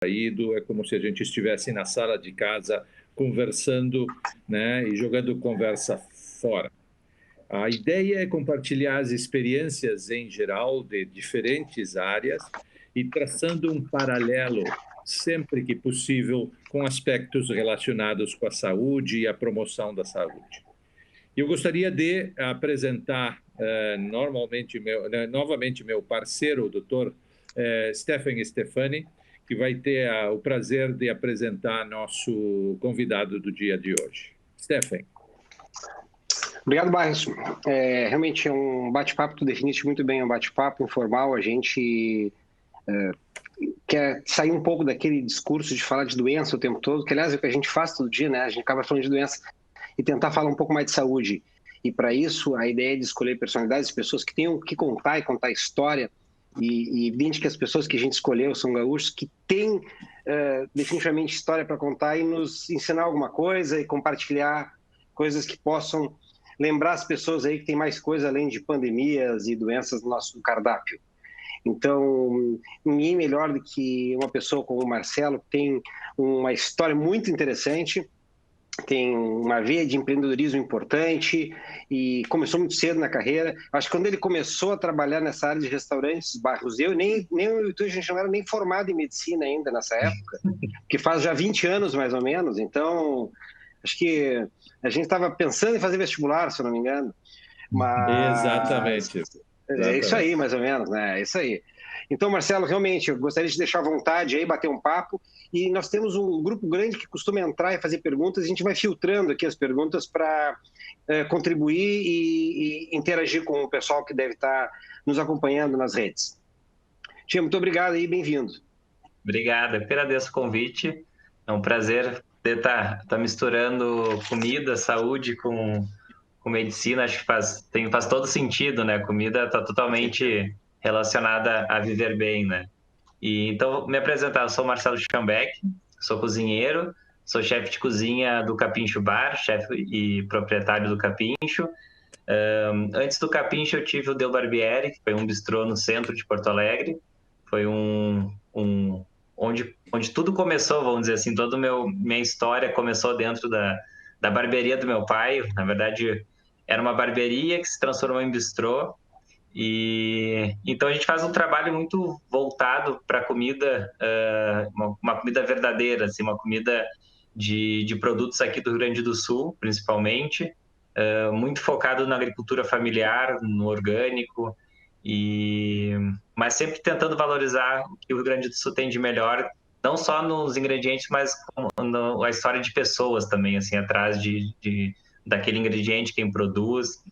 saído, é como se a gente estivesse na sala de casa conversando, né, e jogando conversa fora. A ideia é compartilhar as experiências em geral de diferentes áreas e traçando um paralelo, sempre que possível, com aspectos relacionados com a saúde e a promoção da saúde. Eu gostaria de apresentar novamente meu parceiro, o Dr. Stephen Stefani, que vai ter o prazer de apresentar nosso convidado do dia de hoje. Stephen. Obrigado, Barros. Realmente é um bate-papo, tu definiste muito bem, um bate-papo informal. A gente quer sair um pouco daquele discurso de falar de doença o tempo todo, que aliás é o que a gente faz todo dia, né? A gente acaba falando de doença e tentar falar um pouco mais de saúde. E para isso, a ideia é de escolher personalidades, pessoas que tenham o que contar e contar história. E evidente que as pessoas que a gente escolheu são gaúchos que têm definitivamente história para contar e nos ensinar alguma coisa e compartilhar coisas que possam lembrar as pessoas aí que tem mais coisa além de pandemias e doenças no nosso cardápio. Então, ninguém melhor do que uma pessoa como o Marcelo, que tem uma história muito interessante, tem uma veia de empreendedorismo importante e começou muito cedo na carreira. Acho que quando ele começou a trabalhar nessa área de restaurantes, Barros, nem a gente não era nem formado em medicina ainda nessa época, que faz já 20 anos mais ou menos. Então, acho que a gente estava pensando em fazer vestibular, se eu não me engano. Mas Exatamente. É isso aí, mais ou menos, né? É isso aí. Então, Marcelo, realmente, eu gostaria de deixar à vontade aí, bater um papo. E nós temos um grupo grande que costuma entrar e fazer perguntas. A gente vai filtrando aqui as perguntas para contribuir e interagir com o pessoal que deve estar nos acompanhando nas redes. Tia, muito obrigado e bem-vindo. Obrigado, eu que agradeço o convite. É um prazer estar misturando comida, saúde com medicina. Acho que faz todo sentido, né? Comida está totalmente relacionada a viver bem, né? E então, me apresentar, eu sou Marcelo Schambeck, sou cozinheiro, sou chefe de cozinha do Capincho Bar, chefe e proprietário do Capincho. Antes do Capincho, eu tive o Del Barbieri, que foi um bistrô no centro de Porto Alegre. Foi onde tudo começou, vamos dizer assim, toda minha história começou dentro da barbearia do meu pai. Na verdade, era uma barbearia que se transformou em bistrô. E então a gente faz um trabalho muito voltado para comida, uma comida verdadeira, assim, uma comida de produtos aqui do Rio Grande do Sul, principalmente, muito focado na agricultura familiar, no orgânico, mas sempre tentando valorizar o que o Rio Grande do Sul tem de melhor, não só nos ingredientes, mas a história de pessoas também, assim, atrás daquele ingrediente, quem produz.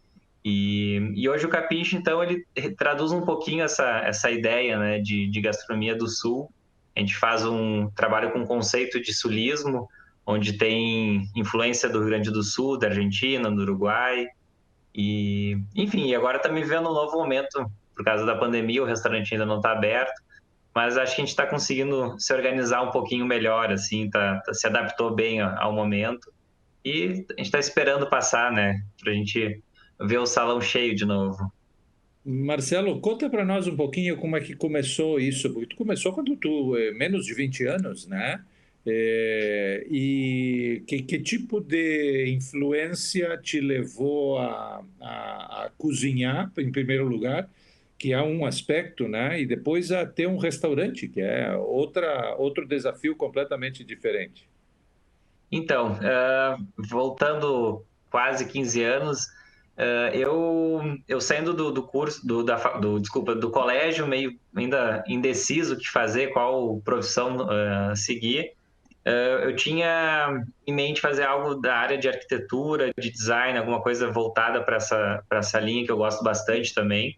E hoje o Capincho, então, ele traduz um pouquinho essa ideia, né, de gastronomia do Sul. A gente faz um trabalho com o conceito de sulismo, onde tem influência do Rio Grande do Sul, da Argentina, do Uruguai. Enfim, agora estamos vivendo um novo momento. Por causa da pandemia, o restaurante ainda não está aberto, mas acho que a gente está conseguindo se organizar um pouquinho melhor, assim, se adaptou bem ao momento. E a gente está esperando passar, né, para a gente ver o salão cheio de novo. Marcelo, conta para nós um pouquinho como é que começou isso, porque tu começou quando tu menos de 20 anos, né? E que tipo de influência te levou a cozinhar, em primeiro lugar, que é um aspecto, né? E depois a ter um restaurante, que é outro desafio completamente diferente. Então, voltando quase 15 anos, eu saindo do curso, do colégio, meio ainda indeciso o que fazer, qual profissão seguir, eu tinha em mente fazer algo da área de arquitetura, de design, alguma coisa voltada para essa linha que eu gosto bastante também.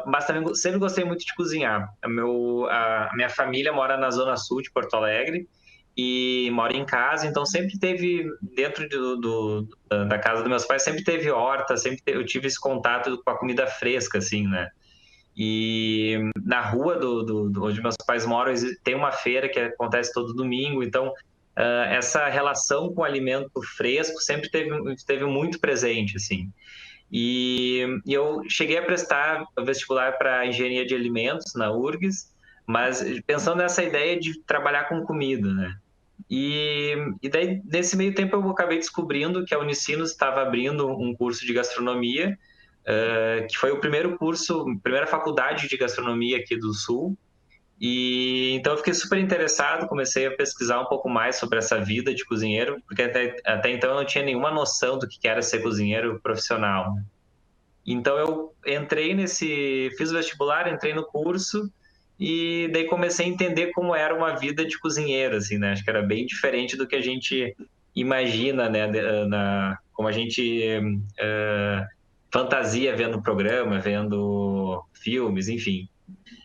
Mas também sempre gostei muito de cozinhar. A minha família mora na zona sul de Porto Alegre e mora em casa, então sempre teve dentro da casa dos meus pais, sempre teve horta, eu tive esse contato com a comida fresca, assim, né? E na rua onde meus pais moram tem uma feira que acontece todo domingo, então essa relação com o alimento fresco sempre teve muito presente, assim. E eu cheguei a prestar vestibular para engenharia de alimentos na URGS, Mas pensando nessa ideia de trabalhar com comida, né? E daí, nesse meio tempo, eu acabei descobrindo que a Unicinos estava abrindo um curso de gastronomia, que foi o primeiro curso, primeira faculdade de gastronomia aqui do Sul. E então eu fiquei super interessado, comecei a pesquisar um pouco mais sobre essa vida de cozinheiro, porque até então eu não tinha nenhuma noção do que era ser cozinheiro profissional. Então eu fiz o vestibular, entrei no curso e daí comecei a entender como era uma vida de cozinheiro, assim, né? Acho que era bem diferente do que a gente imagina, né? Como a gente fantasia vendo o programa, vendo filmes, enfim.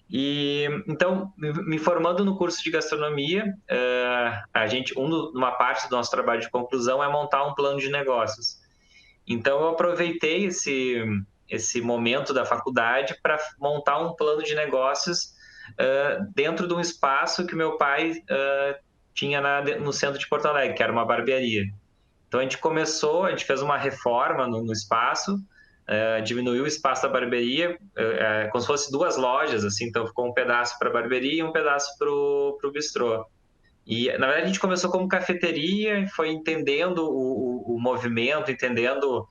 E então, me formando no curso de gastronomia, uma parte do nosso trabalho de conclusão é montar um plano de negócios. Então, eu aproveitei esse momento da faculdade para montar um plano de negócios dentro de um espaço que meu pai tinha no centro de Porto Alegre, que era uma barbearia. Então, a gente fez uma reforma no espaço, diminuiu o espaço da barbearia, como se fosse duas lojas, assim, então ficou um pedaço para a barbearia e um pedaço para o bistrô. E, na verdade, a gente começou como cafeteria, foi entendendo o movimento, entendendo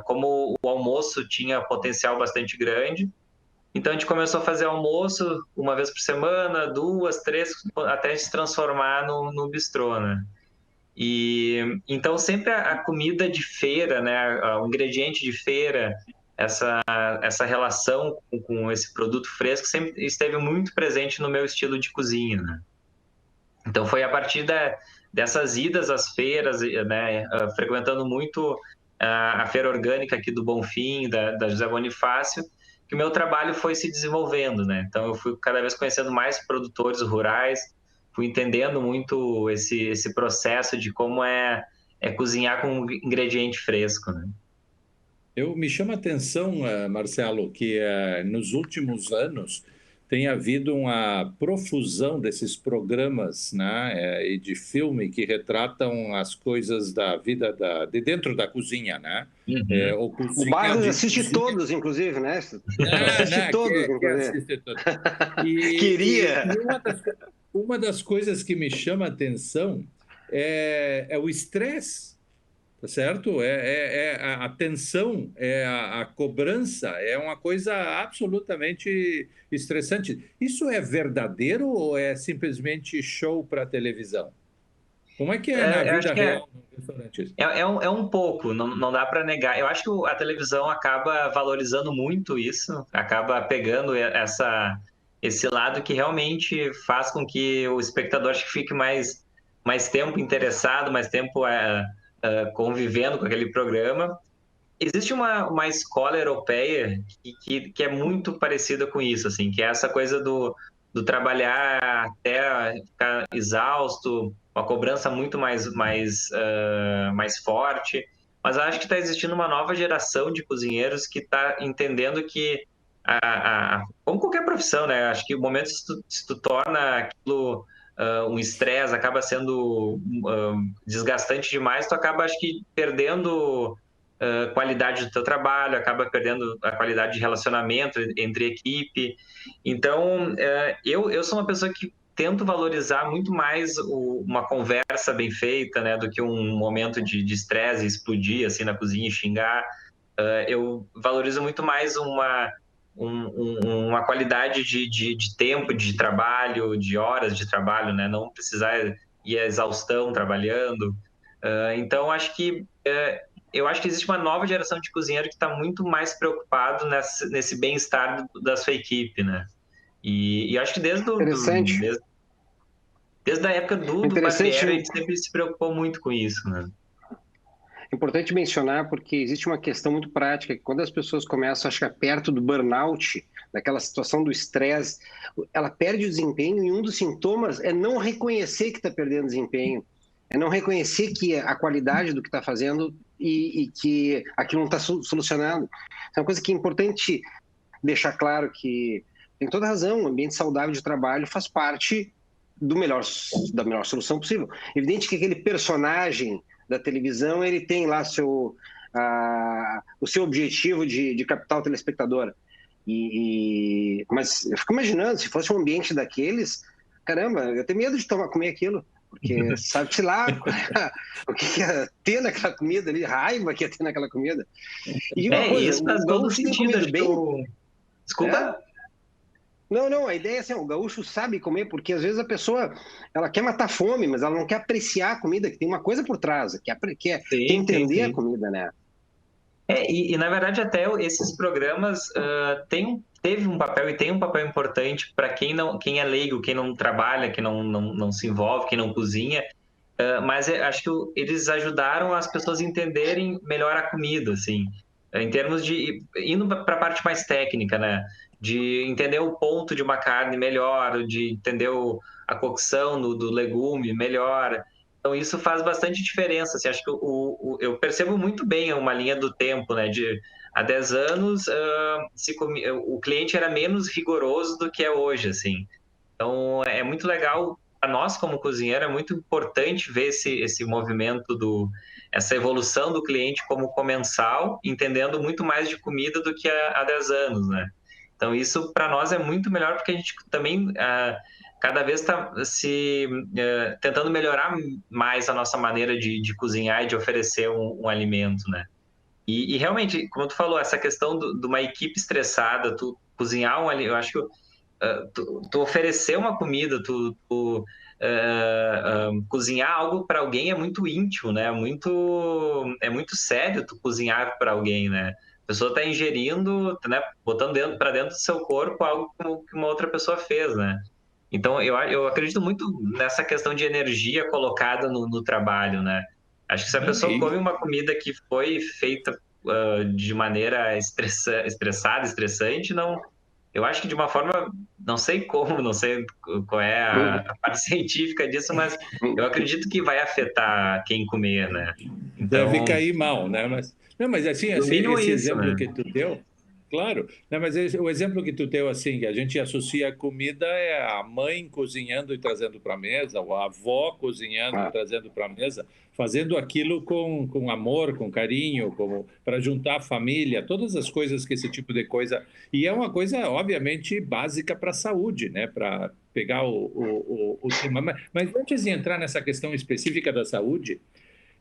como o almoço tinha potencial bastante grande. Então, a gente começou a fazer almoço uma vez por semana, 2, 3, até se transformar no bistrô, né? E então sempre a comida de feira, né, o ingrediente de feira, essa relação com esse produto fresco sempre esteve muito presente no meu estilo de cozinha, né? Então foi a partir dessas idas às feiras, né, frequentando muito a feira orgânica aqui do Bonfim, da José Bonifácio, que o meu trabalho foi se desenvolvendo, né? Então eu fui cada vez conhecendo mais produtores rurais, fui entendendo muito esse processo de como é cozinhar com um ingrediente fresco, né? Me chama a atenção, Marcelo, que nos últimos anos tem havido uma profusão desses programas, né, e de filme que retratam as coisas da vida de dentro da cozinha, né? Uhum. Ou O cozinha Barros de assiste cozinha. todos, inclusive, né? Assiste Não, todos, que inclusive. assiste todos. E Queria. uma das coisas que me chama a atenção é o estresse. Tá certo? A tensão, a cobrança, é uma coisa absolutamente estressante. Isso é verdadeiro ou é simplesmente show para televisão? Como é que é na Eu acho vida que real no restaurante? é um pouco, não dá para negar. Eu acho que a televisão acaba valorizando muito isso, acaba pegando esse lado que realmente faz com que o espectador acho que fique mais tempo interessado, mais tempo convivendo com aquele programa. Existe uma escola europeia que é muito parecida com isso, assim, que é essa coisa do trabalhar até ficar exausto, uma cobrança muito mais forte. Mas eu acho que está existindo uma nova geração de cozinheiros que está entendendo que, como qualquer profissão, né? Acho que o momento se tu torna aquilo um estresse, acaba sendo desgastante demais, tu acaba, acho que, perdendo qualidade do teu trabalho, acaba perdendo a qualidade de relacionamento entre equipe. Então, eu sou uma pessoa que tento valorizar muito mais uma conversa bem feita, né, do que um momento de estresse, explodir assim na cozinha e xingar. Eu valorizo muito mais uma qualidade de tempo de trabalho, de horas de trabalho, né, não precisar ir à exaustão trabalhando. Então, eu acho que existe uma nova geração de cozinheiro que está muito mais preocupado nesse bem-estar da sua equipe, né? E acho que Interessante. desde a época do Interessante. barbeiro, a gente sempre se preocupou muito com isso, né? Importante mencionar porque existe uma questão muito prática, que quando as pessoas começam a chegar perto do burnout, daquela situação do estresse, ela perde o desempenho e um dos sintomas é não reconhecer que está perdendo desempenho, é não reconhecer que a qualidade do que está fazendo e que aquilo não está solucionando. É uma coisa que é importante deixar claro que tem toda razão, o ambiente saudável de trabalho faz parte da melhor solução possível. Evidente que aquele personagem da televisão, ele tem lá o seu objetivo de captar o telespectador. Mas eu fico imaginando, se fosse um ambiente daqueles, caramba, eu tenho medo de comer aquilo, porque sabe-se lá o que ia ter naquela comida ali, raiva que ia ter naquela comida. E uma coisa, isso faz o todo gaúcho tem sentido. comido bem? Desculpa? Não, a ideia é assim, o gaúcho sabe comer, porque às vezes a pessoa, ela quer matar a fome, mas ela não quer apreciar a comida, que tem uma coisa por trás, quer Sim, sim, entender a sim. comida, né? Na verdade, até esses programas teve um papel e tem um papel importante para quem é leigo, quem não trabalha, quem não se envolve, quem não cozinha. Mas acho que eles ajudaram as pessoas a entenderem melhor a comida, assim, em termos de indo para a parte mais técnica, né? De entender o ponto de uma carne melhor, de entender a cocção do legume melhor. Então, isso faz bastante diferença. Assim, acho que eu percebo muito bem uma linha do tempo, né? De há 10 anos, o cliente era menos rigoroso do que é hoje, assim. Então, é muito legal para nós, como cozinheiro, é muito importante ver esse movimento, essa evolução do cliente como comensal, entendendo muito mais de comida do que há 10 anos, né? Então, isso para nós é muito melhor, porque a gente também cada vez está tentando melhorar mais a nossa maneira de cozinhar e de oferecer um alimento, né? E realmente, como tu falou, essa questão de uma equipe estressada, tu cozinhar eu acho que tu oferecer uma comida, cozinhar algo para alguém é muito íntimo, né? É muito sério tu cozinhar para alguém, né? A pessoa está ingerindo, né? Botando para dentro do seu corpo algo que uma outra pessoa fez, né? Então, eu acredito muito nessa questão de energia colocada no trabalho, né? Acho que se a Não, pessoa come uma comida que foi feita de maneira estressada, estressante, não. Eu acho que de uma forma, não sei como, não sei qual é a parte científica disso, mas eu acredito que vai afetar quem comer, né? deve Então, cair mal, né? Mas, não, mas assim, no mínimo esse isso, exemplo né? que tu deu, claro, né? Mas o exemplo que tu deu, assim, que a gente associa a comida é a mãe cozinhando e trazendo para a mesa, ou a avó cozinhando e Ah, trazendo para a mesa, fazendo aquilo com amor, com carinho, como para juntar a família, todas as coisas que esse tipo de coisa. E é uma coisa, obviamente, básica para a saúde, né? Para pegar o tema. Mas antes de entrar nessa questão específica da saúde,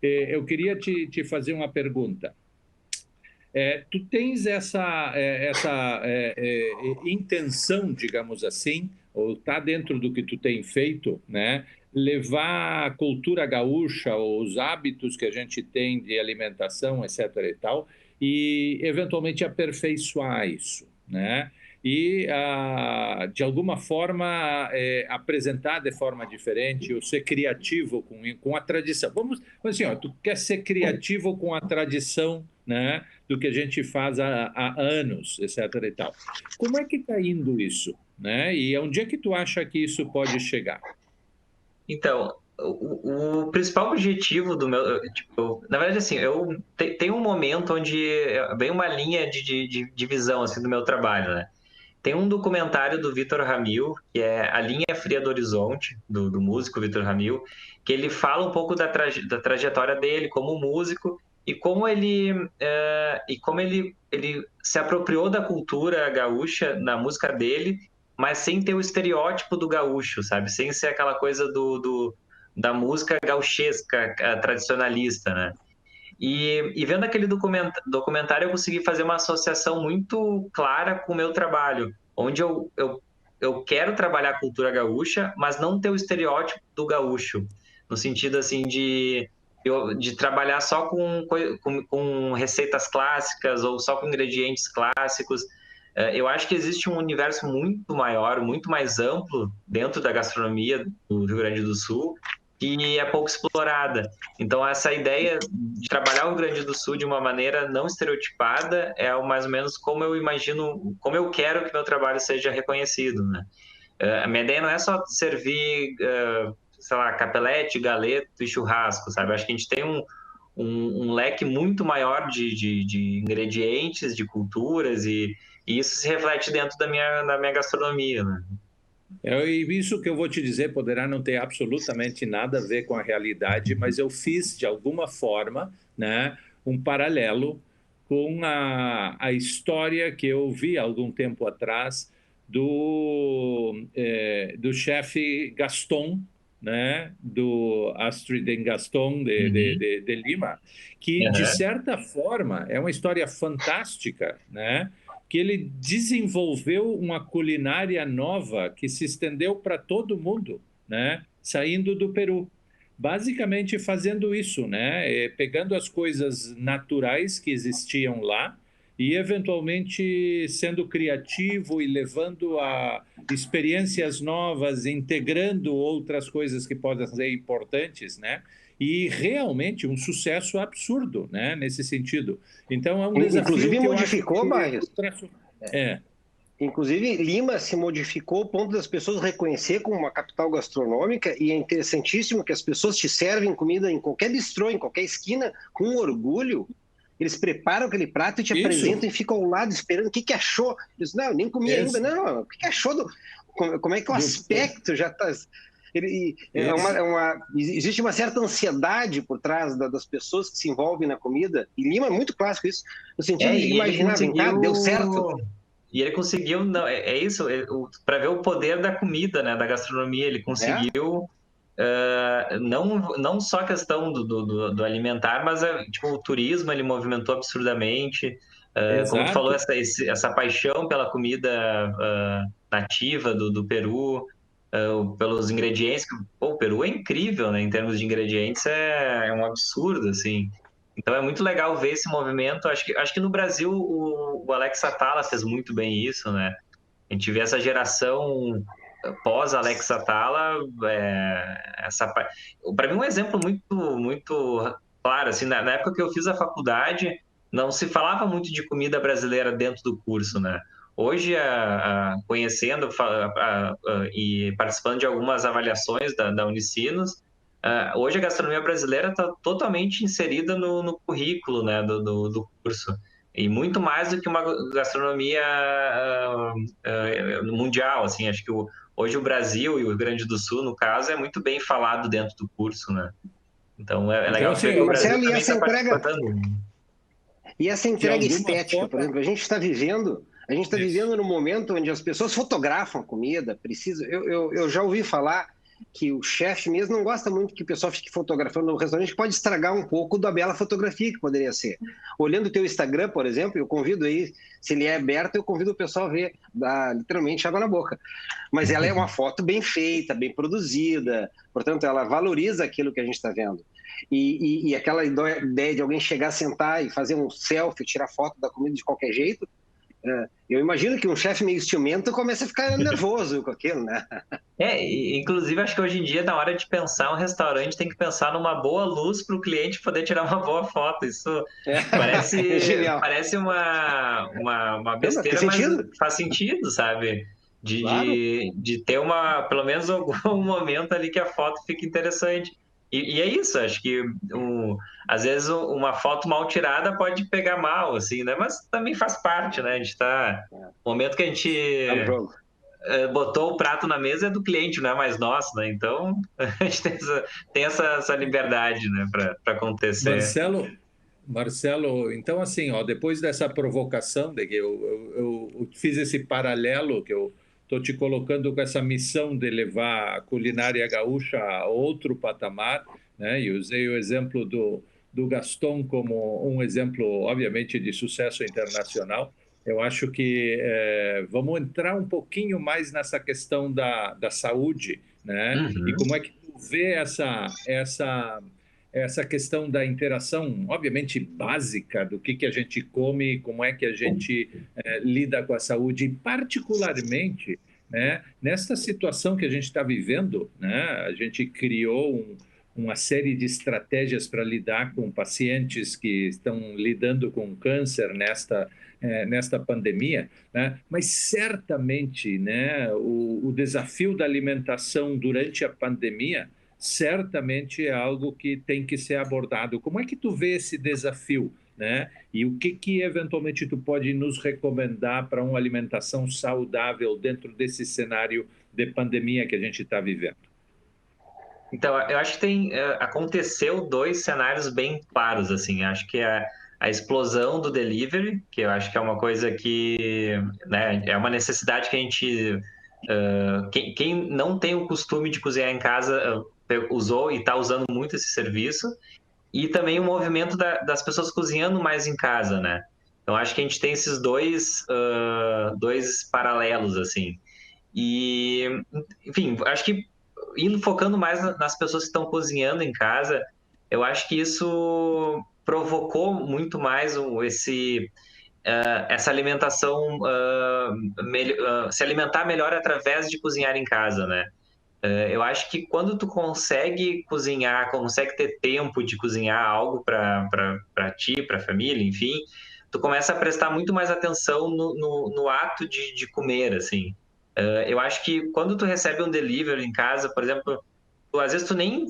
eu queria te fazer uma pergunta. Tu tens essa intenção, digamos assim, ou está dentro do que tu tem feito, né? Levar a cultura gaúcha, os hábitos que a gente tem de alimentação, etc. e tal, e eventualmente aperfeiçoar isso, né? E, de alguma forma, apresentar de forma diferente, ou ser criativo com a tradição. Vamos assim, ó, tu quer ser criativo com a tradição, né? Do que a gente faz há anos, etc. e tal. Como é que está indo isso, né? E onde é que tu acha que isso pode chegar? Então, o principal objetivo do meu, tipo, na verdade, assim, tenho um momento onde vem uma linha de divisão, assim, do meu trabalho, né? Tem um documentário do Vitor Ramil, que é A Linha Fria do Horizonte, do músico Vitor Ramil, que ele fala um pouco da trajetória dele como músico e como ele se apropriou da cultura gaúcha na música dele, mas sem ter o estereótipo do gaúcho, sabe? Sem ser aquela coisa da música gauchesca, tradicionalista, né? E vendo aquele documentário, eu consegui fazer uma associação muito clara com o meu trabalho, onde eu quero trabalhar a cultura gaúcha, mas não ter o estereótipo do gaúcho, no sentido assim de trabalhar só com receitas clássicas ou só com ingredientes clássicos. Eu acho que existe um universo muito maior, muito mais amplo dentro da gastronomia do Rio Grande do Sul, que é pouco explorada. Então, essa ideia de trabalhar o Rio Grande do Sul de uma maneira não estereotipada é mais ou menos como eu imagino, como eu quero que meu trabalho seja reconhecido, né? A minha ideia não é só servir, sei lá, capelete, galeto e churrasco, sabe? Acho que a gente tem um leque muito maior de ingredientes, de culturas, e isso se reflete dentro da minha gastronomia, né? E isso que eu vou te dizer poderá não ter absolutamente nada a ver com a realidade, mas eu fiz de alguma forma, né, um paralelo com a história que eu vi algum tempo atrás do chefe Gaston, né, do Astrid Gaston de Lima, que, de Aham. certa forma, é uma história fantástica, né, que ele desenvolveu uma culinária nova que se estendeu para todo mundo, né, saindo do Peru. Basicamente fazendo isso, né, pegando as coisas naturais que existiam lá e, eventualmente, sendo criativo e levando a experiências novas, integrando outras coisas que podem ser importantes, né? E realmente um sucesso absurdo, né? Nesse sentido. Então é um desafio Inclusive que eu acho modificou, que Barrios. é Inclusive, Lima se modificou ao ponto das pessoas reconhecer como uma capital gastronômica, e é interessantíssimo que as pessoas te servem comida em qualquer bistrô, em qualquer esquina, com orgulho. Eles preparam aquele prato e te isso. apresentam e ficam ao lado esperando o que, que achou. Eles, não, eu nem comi ainda. Esse, Não, não, o que, que achou? Como é que o do, aspecto já está... esse. Existe uma certa ansiedade por trás das pessoas que se envolvem na comida, e Lima é muito clássico isso, no sentido de E ele imaginar, vem cá, deu certo. não, é isso, para ver o poder da comida, né, da gastronomia, ele É? conseguiu não só a questão do alimentar, mas tipo, o turismo ele movimentou absurdamente. Como tu falou, Exato. essa paixão pela comida nativa do Peru, pelos ingredientes. Pô, o Peru é incrível, né? Em termos de ingredientes, é um absurdo, assim. Então é muito legal ver esse movimento. Acho que no Brasil o Alex Atala fez muito bem isso, né? A gente vê essa geração pós Alex Atala, para mim um exemplo muito claro, assim, na época que eu fiz a faculdade, não se falava muito de comida brasileira dentro do curso, né? Hoje, conhecendo e participando de algumas avaliações da Unicinos, hoje a gastronomia brasileira está totalmente inserida no currículo, né, do curso. E muito mais do que uma gastronomia mundial, assim, acho que hoje o Brasil e o Rio Grande do Sul, no caso, é muito bem falado dentro do curso, né? Então é Então, legal assim, ver que o Brasil Marcelo, também está participando. e essa de entrega alguma estética, por forma, exemplo, a gente está isso. vivendo num momento onde as pessoas fotografam a comida, precisa. Eu já ouvi falar que o chefe mesmo não gosta muito que o pessoal fique fotografando no restaurante, pode estragar um pouco da bela fotografia que poderia ser. Olhando o teu Instagram, por exemplo, eu convido aí, se ele é aberto, eu convido o pessoal a ver, dá literalmente água na boca. Mas ela é uma foto bem feita, bem produzida, portanto, ela valoriza aquilo que a gente está vendo. E aquela ideia de alguém chegar, sentar e fazer um selfie, tirar foto da comida de qualquer jeito, eu imagino que um chefe meio ciumento começa a ficar nervoso com aquilo, né? Inclusive, acho que hoje em dia, na hora de pensar um restaurante, tem que pensar numa boa luz para o cliente poder tirar uma boa foto. Isso É genial. parece uma Não, mas tem besteira, mas sentido, faz sentido, sabe? De, claro. de ter pelo menos algum momento ali que a foto fique interessante. E é isso, acho que às vezes uma foto mal tirada pode pegar mal, assim, né? Mas também faz parte, né? A gente tá. O momento que a gente É um jogo. botou o prato na mesa é do cliente, não é mais nosso, né? Então a gente tem essa liberdade, né, para acontecer. Marcelo, então assim, ó, depois dessa provocação, de que eu fiz esse paralelo que eu estou te colocando com essa missão de levar a culinária gaúcha a outro patamar, né? E usei o exemplo do Gaston como um exemplo, obviamente, de sucesso internacional. Eu acho que vamos entrar um pouquinho mais nessa questão da saúde, né? E Uhum. como é que tu vê essa questão da interação, obviamente, básica do que a gente come, como é que a gente lida com a saúde, e particularmente, né, nesta situação que a gente está vivendo, né, a gente criou uma série de estratégias para lidar com pacientes que estão lidando com câncer nesta pandemia, né? Mas certamente, né, o desafio da alimentação durante a pandemia certamente é algo que tem que ser abordado. Como é que tu vê esse desafio, né? E o que eventualmente tu pode nos recomendar para uma alimentação saudável dentro desse cenário de pandemia que a gente está vivendo? Então, eu acho que aconteceu dois cenários bem claros, assim. Acho que a explosão do delivery, que eu acho que é uma coisa que, né, é uma necessidade que a gente... quem não tem o costume de cozinhar em casa usou e está usando muito esse serviço. E também o movimento das pessoas cozinhando mais em casa, né? Então, acho que a gente tem esses dois paralelos, assim. E, enfim, acho que indo focando mais nas pessoas que estão cozinhando em casa, eu acho que isso provocou muito mais essa alimentação, se alimentar melhor através de cozinhar em casa, né? Eu acho que quando tu consegue cozinhar, consegue ter tempo de cozinhar algo para ti, para a família, enfim, tu começa a prestar muito mais atenção no ato de comer, assim. Eu acho que quando tu recebe um delivery em casa, por exemplo, às vezes tu nem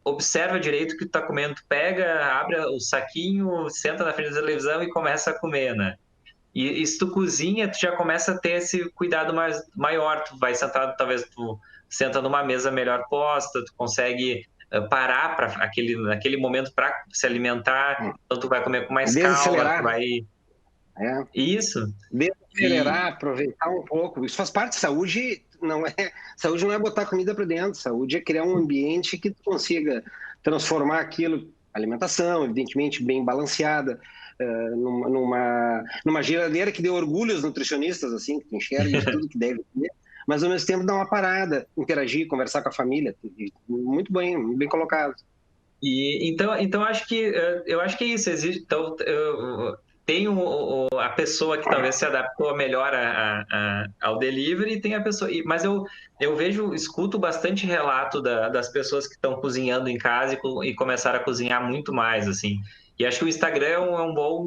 observa direito o que tu tá comendo, tu pega, abre o saquinho, senta na frente da televisão e começa a comer, né? E se tu cozinha, tu já começa a ter esse cuidado maior. Tu vai sentado, talvez tu senta numa mesa melhor posta, tu consegue parar naquele momento para se alimentar. Então tu vai comer com mais calma, tu Desacelerar. vai... É. Isso. Desacelerar, aproveitar um pouco. Isso faz parte de saúde, saúde não é botar comida para dentro, saúde é criar um ambiente que tu consiga transformar aquilo, alimentação, evidentemente bem balanceada, numa geladeira que dê orgulho aos nutricionistas, assim, que tu enxerga de tudo que deve ter, mas ao mesmo tempo dar uma parada, interagir, conversar com a família. Muito bem colocado. Então eu acho que é isso. Existe, então, tem a pessoa que talvez se adaptou melhor ao delivery, e tem a pessoa. Mas eu escuto bastante relato das pessoas que estão cozinhando em casa e começaram a cozinhar muito mais, assim. E acho que o Instagram é um bom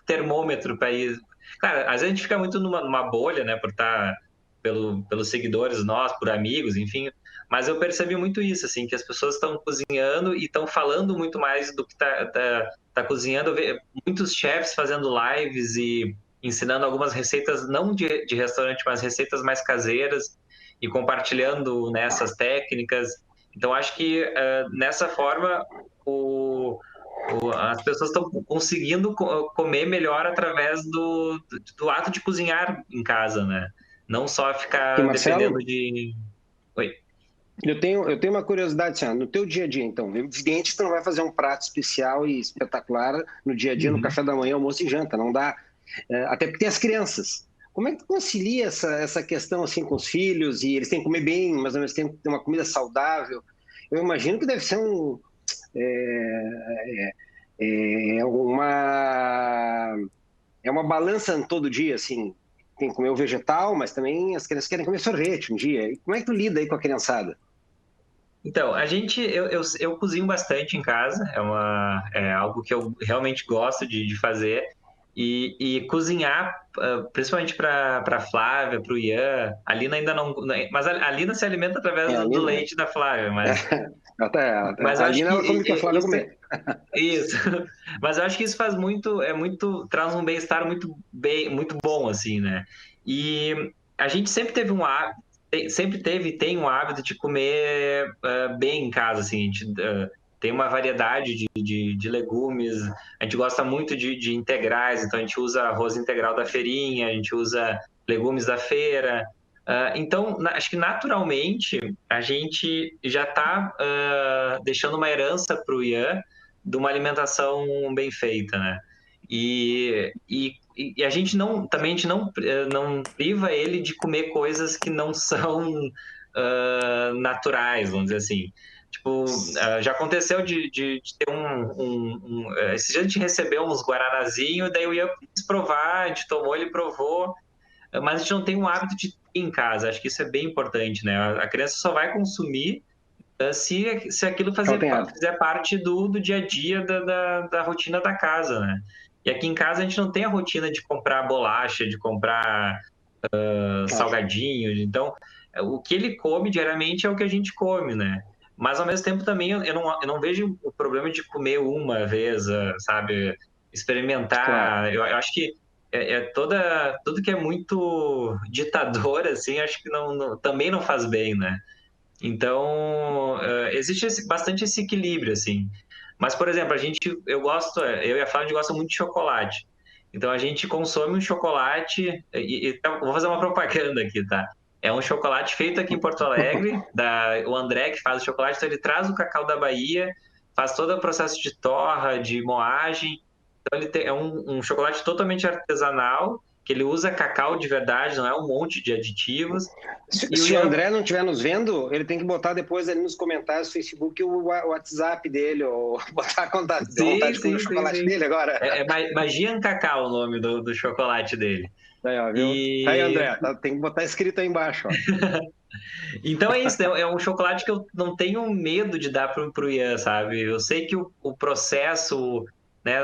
termômetro para isso. Claro, às vezes a gente fica muito numa bolha, né, por estar pelos seguidores nossos, por amigos, enfim. Mas eu percebi muito isso, assim, que as pessoas estão cozinhando e estão falando muito mais do que tá cozinhando. Eu vejo muitos chefs fazendo lives e ensinando algumas receitas, não de restaurante, mas receitas mais caseiras e compartilhando nessas técnicas. Então, acho que nessa forma as pessoas estão conseguindo comer melhor através do ato de cozinhar em casa, né? Não só E ficar Marcelo, dependendo de... Oi. eu tenho uma curiosidade, assim, no teu dia a dia, então, evidente que tu não vai fazer um prato especial e espetacular no dia a dia, no café da manhã, almoço e janta, não dá. Até porque tem as crianças. Como é que tu concilia essa questão assim com os filhos e eles têm que comer bem, mas ao mesmo tempo ter uma comida saudável? Eu imagino que deve ser é, é uma balança todo dia, assim. Tem que comer o vegetal, mas também as crianças querem comer sorvete um dia. E como é que tu lida aí com a criançada? Então, eu cozinho bastante em casa, é algo que eu realmente gosto de fazer. E cozinhar, principalmente para Flávia, para o Ian, a Lina ainda não. Mas a Lina se alimenta através A do Lina, leite da Flávia, mas a eu acho Lina que ela come o que a Flávia comer. isso. Mas eu acho que isso faz traz um bem-estar muito bom, assim, né? E a gente sempre teve sempre teve e tem um hábito de comer bem em casa, assim. A gente tem uma variedade de legumes, a gente gosta muito de integrais, então a gente usa arroz integral da feirinha, a gente usa legumes da feira. Então, acho que naturalmente a gente já está deixando uma herança para o Ian de uma alimentação bem feita, né? E a gente também a gente não priva ele de comer coisas que não são naturais, vamos dizer assim. Tipo, já aconteceu de ter esses dias a gente recebeu uns guaranazinhos, daí eu ia provar, a gente tomou, ele provou, mas a gente não tem um hábito de ter em casa. Acho que isso é bem importante, né? A criança só vai consumir se aquilo Ela tem hábito. fizer parte do dia a dia da rotina da casa, né? E aqui em casa a gente não tem a rotina de comprar bolacha, de comprar salgadinhos. Então, o que ele come diariamente é o que a gente come, né? Mas ao mesmo tempo também eu não vejo o problema de comer uma vez, sabe? Claro. Experimentar. Eu acho que tudo que é muito ditador, assim, acho que também não faz bem, né? Então, existe bastante esse equilíbrio, assim. Mas, por exemplo, eu e a Flávia gosta muito de chocolate. Então a gente consome um chocolate, vou fazer uma propaganda aqui, tá? É um chocolate feito aqui em Porto Alegre, o André que faz o chocolate, então ele traz o cacau da Bahia, faz todo o processo de torra, de moagem. Então é um chocolate totalmente artesanal, que ele usa cacau de verdade, não é um monte de aditivos. Se o André não estiver nos vendo, ele tem que botar depois ali nos comentários do Facebook o WhatsApp dele, ou botar a contato. Deu vontade de comer o chocolate dele agora. Magian Cacau o nome do chocolate dele. Aí, ó, viu? Aí, André, tem que botar escrito aí embaixo. Ó. Então é isso, é um chocolate que eu não tenho medo de dar pro Ian, sabe? Eu sei que o processo, né?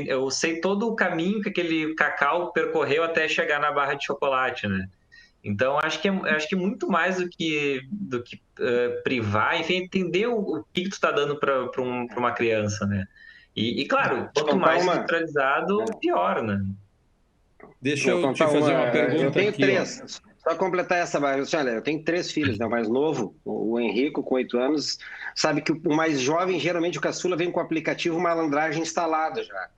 Eu sei todo o caminho que aquele cacau percorreu até chegar na barra de chocolate, né? Então acho que muito mais do que privar, enfim, entender o que tu tá dando para uma criança, né? E claro, quanto mais industrializado, pior, né? Deixa eu te fazer uma pergunta. Eu tenho aqui, 3. Só completar essa, olha, eu tenho 3 filhos, né? O mais novo, o Henrico, com 8 anos, sabe que o mais jovem, geralmente o caçula, vem com o aplicativo Malandragem instalado já.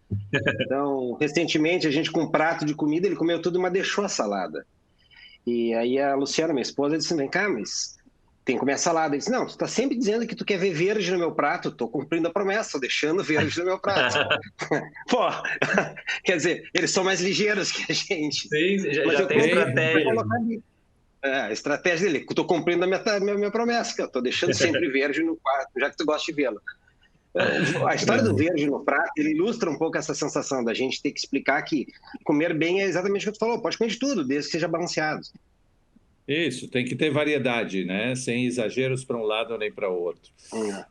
Então, recentemente, a gente com um prato de comida, ele comeu tudo, mas deixou a salada. E aí a Luciana, minha esposa, disse, vem cá, mas tem que comer a salada. Ele disse, não, tu tá sempre dizendo que tu quer ver verde no meu prato, tô cumprindo a promessa, tô deixando verde no meu prato. Pô, quer dizer, eles são mais ligeiros que a gente. Sim, já tem estratégia. A estratégia dele, tô cumprindo a minha promessa, que eu tô deixando sempre verde no prato, já que tu gosta de vê-lo. A história do verde no prato, ele ilustra um pouco essa sensação da gente ter que explicar que comer bem é exatamente o que tu falou, pode comer de tudo, desde que seja balanceado. Isso, tem que ter variedade, né? Sem exageros para um lado nem para o outro.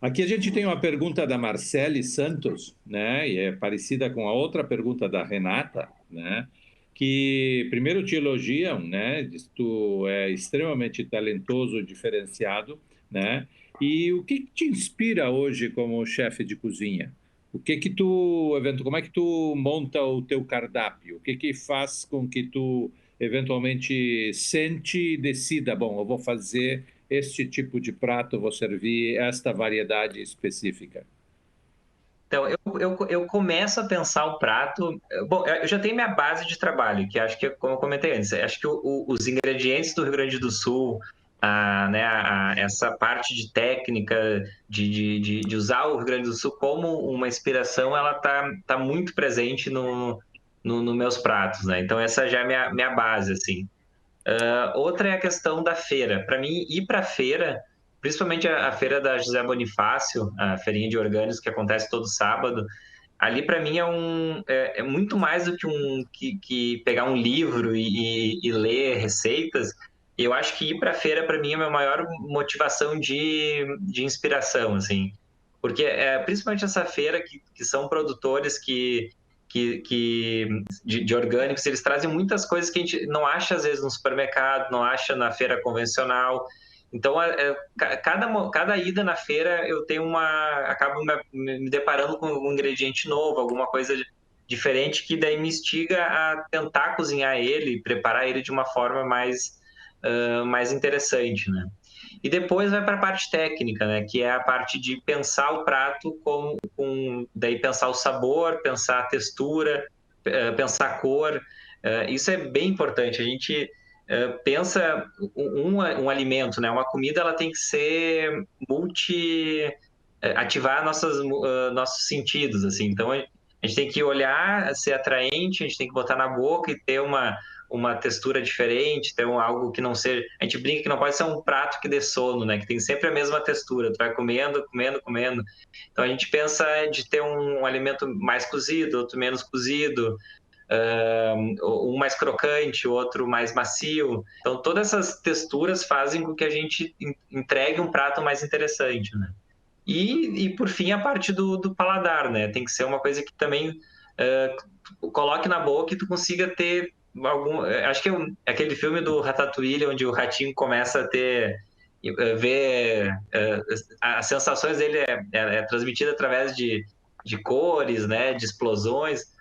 Aqui a gente tem uma pergunta da Marcele Santos, né? E é parecida com a outra pergunta da Renata, né? Que primeiro te elogiam, né? Diz que tu é extremamente talentoso, diferenciado, né? E o que te inspira hoje como chefe de cozinha? O que que tu, como é que tu monta o teu cardápio? O que que faz com que tu eventualmente sente e decida, bom, eu vou fazer este tipo de prato, vou servir esta variedade específica? Então, eu começo a pensar o prato... Bom, eu já tenho minha base de trabalho, que acho que, como eu comentei antes, acho que os ingredientes do Rio Grande do Sul, essa parte de técnica, de usar o Rio Grande do Sul como uma inspiração, ela tá muito presente nos meus pratos, né? Então, essa já é minha base, assim. Outra é a questão da feira. Para mim, ir para a feira, principalmente a feira da José Bonifácio, a feirinha de orgânicos que acontece todo sábado, ali para mim é muito mais do que pegar um livro e ler receitas. Eu acho que ir para a feira para mim é a minha maior motivação de inspiração, assim, porque principalmente essa feira que são produtores de orgânicos, eles trazem muitas coisas que a gente não acha às vezes no supermercado, não acha na feira convencional. Então, cada ida na feira eu tenho acabo me deparando com um ingrediente novo, alguma coisa diferente que daí me instiga a tentar cozinhar ele, preparar ele de uma forma mais interessante, né? E depois vai para a parte técnica, né? Que é a parte de pensar o prato daí pensar o sabor, pensar a textura, pensar a cor. Isso é bem importante. A gente pensa um alimento, né? Uma comida, ela tem que ser ativar nossos sentidos, assim. Então a gente tem que olhar, ser atraente, a gente tem que botar na boca e ter uma textura diferente, ter algo que não seja... A gente brinca que não pode ser um prato que dê sono, né? Que tem sempre a mesma textura. Tu vai comendo, comendo, comendo. Então a gente pensa de ter um alimento mais cozido, outro menos cozido, um mais crocante, outro mais macio. Então todas essas texturas fazem com que a gente entregue um prato mais interessante, né? E por fim, a parte do paladar, né? Tem que ser uma coisa que também coloque na boca e tu consiga ter acho que é aquele filme do Ratatouille, onde o ratinho começa a ver as sensações dele é transmitida através de cores, né? De explosões.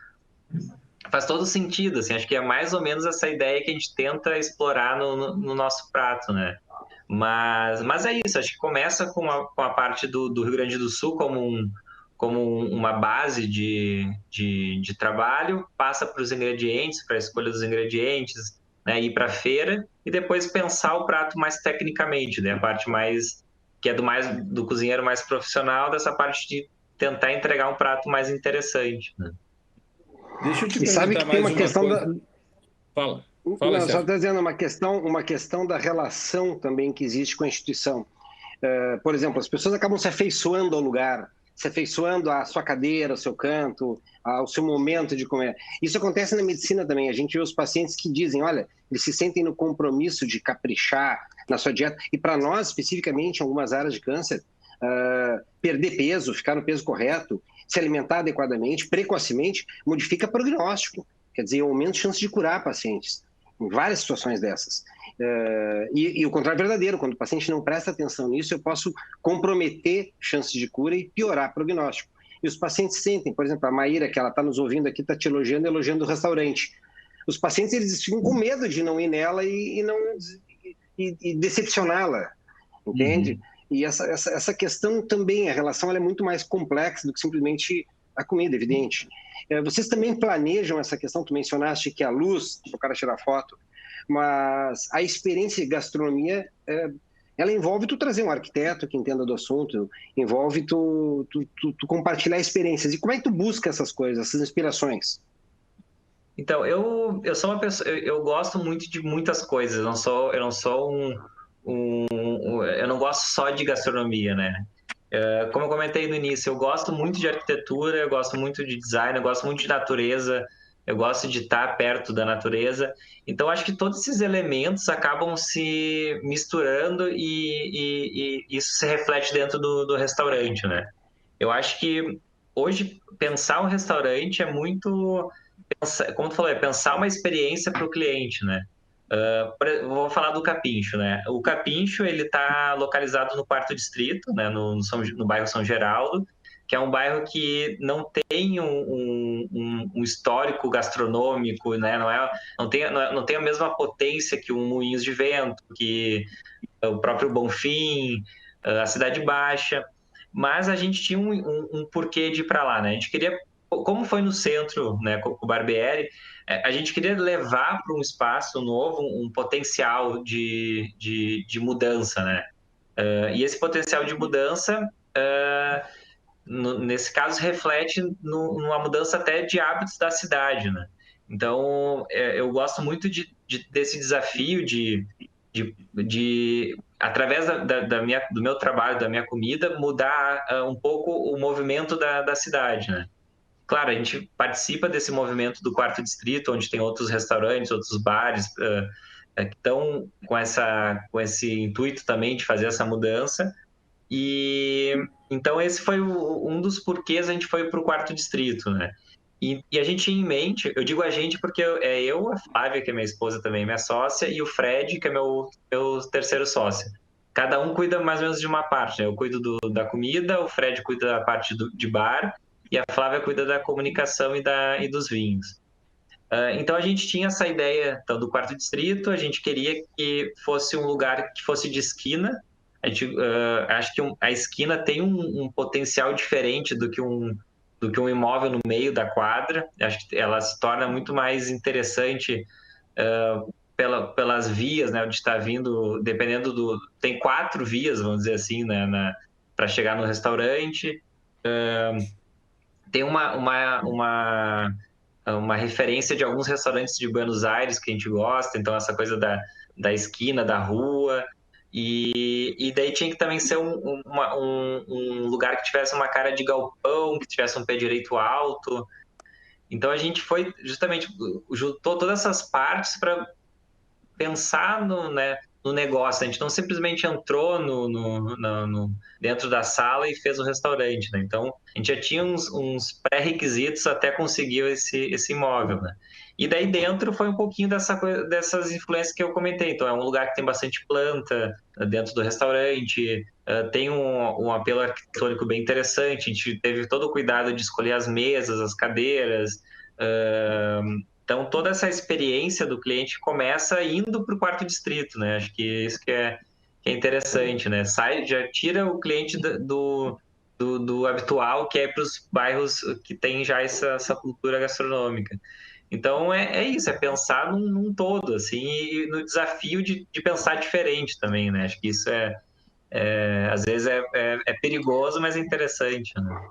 Faz todo sentido, assim. Acho que é mais ou menos essa ideia que a gente tenta explorar no nosso prato, né? Mas é isso, acho que começa com a parte do Rio Grande do Sul como uma base de trabalho, passa para os ingredientes, para a escolha dos ingredientes, né, ir para a feira e depois pensar o prato mais tecnicamente, né, a parte mais que é do cozinheiro mais profissional, dessa parte de tentar entregar um prato mais interessante, né? Deixa eu te E sabe perguntar que tem mais uma uma questão coisa. da... Fala, Não, só Sérgio. estou dizendo uma questão da relação também que existe com a instituição. Por exemplo, as pessoas acabam se afeiçoando ao lugar, se afeiçoando à sua cadeira, ao seu canto, ao seu momento de comer. Isso acontece na medicina também. A gente vê os pacientes que dizem, olha, eles se sentem no compromisso de caprichar na sua dieta. E para nós, especificamente, em algumas áreas de câncer, perder peso, ficar no peso correto, se alimentar adequadamente, precocemente, modifica prognóstico. Quer dizer, aumenta a chance de curar pacientes em várias situações dessas. E o contrário é verdadeiro, quando o paciente não presta atenção nisso, eu posso comprometer chances de cura e piorar prognóstico. E os pacientes sentem, por exemplo, a Maíra, que ela está nos ouvindo aqui, está te elogiando o restaurante. Os pacientes, eles ficam com medo de não ir nela e decepcioná-la, entende? E essa questão também, a relação ela é muito mais complexa do que simplesmente a comida, evidente. Vocês também planejam essa questão, tu mencionaste que a luz, o cara tirar foto, mas a experiência de gastronomia, ela envolve tu trazer um arquiteto que entenda do assunto, envolve tu compartilhar experiências. E como é que tu busca essas coisas, essas inspirações? Então, eu sou uma pessoa, eu gosto muito de muitas coisas, eu não sou eu não gosto só de gastronomia, né? Como eu comentei no início, eu gosto muito de arquitetura, eu gosto muito de design, eu gosto muito de natureza, eu gosto de estar perto da natureza. Então, acho que todos esses elementos acabam se misturando e isso se reflete dentro do restaurante, né? Eu acho que hoje pensar um restaurante é muito, como tu falou, é pensar uma experiência para o cliente, né? Vou falar do Capincho, né? O Capincho, ele está localizado no Quarto Distrito, né? No bairro São Geraldo, que é um bairro que não tem um histórico gastronômico, né? Não tem a mesma potência que um Moinhos de Vento, que o próprio Bonfim, a Cidade Baixa, mas a gente tinha um porquê de ir para lá, né? A gente queria, como foi no centro, né, com o Barbieri, a gente queria levar para um espaço novo um potencial de mudança, né? E esse potencial de mudança, nesse caso, reflete numa mudança até de hábitos da cidade, né? Então, eu gosto muito desse desafio de através do meu trabalho, da minha comida, mudar um pouco o movimento da cidade, né? Claro, a gente participa desse movimento do Quarto Distrito, onde tem outros restaurantes, outros bares que estão com esse intuito também de fazer essa mudança. E então esse foi um dos porquês a gente foi para o Quarto Distrito, né? E a gente tinha em mente, eu digo a gente porque a Flávia, que é minha esposa também, minha sócia, e o Fred, que é meu terceiro sócio. Cada um cuida mais ou menos de uma parte, né? Eu cuido da comida, o Fred cuida da parte de bar, e a Flávia cuida da comunicação e dos vinhos. Então a gente tinha essa ideia então, do Quarto Distrito, a gente queria que fosse um lugar que fosse de esquina. A gente acho que a esquina tem um potencial diferente do que um imóvel no meio da quadra. Acho que ela se torna muito mais interessante pelas vias, né? Onde está vindo, dependendo do. Tem 4 vias, vamos dizer assim, né? Para chegar no restaurante. Tem uma referência de alguns restaurantes de Buenos Aires que a gente gosta, então essa coisa da esquina, da rua. E daí tinha que também ser um lugar que tivesse uma cara de galpão, que tivesse um pé direito alto. Então a gente foi justamente juntou todas essas partes para pensar no negócio. A gente não simplesmente entrou dentro da sala e fez o restaurante, né? Então a gente já tinha uns pré-requisitos até conseguir esse imóvel, né? E daí dentro foi um pouquinho dessas influências que eu comentei. Então é um lugar que tem bastante planta dentro do restaurante, tem um apelo arquitetônico bem interessante. A gente teve todo o cuidado de escolher as mesas, as cadeiras. Então, toda essa experiência do cliente começa indo para o Quarto Distrito, né? Acho que isso que é interessante, né? Já tira o cliente do do habitual, que é para os bairros que tem já essa cultura gastronômica. Então é isso, é pensar num todo, assim, e no desafio de pensar diferente também, né? Acho que isso às vezes é perigoso, mas é interessante, né?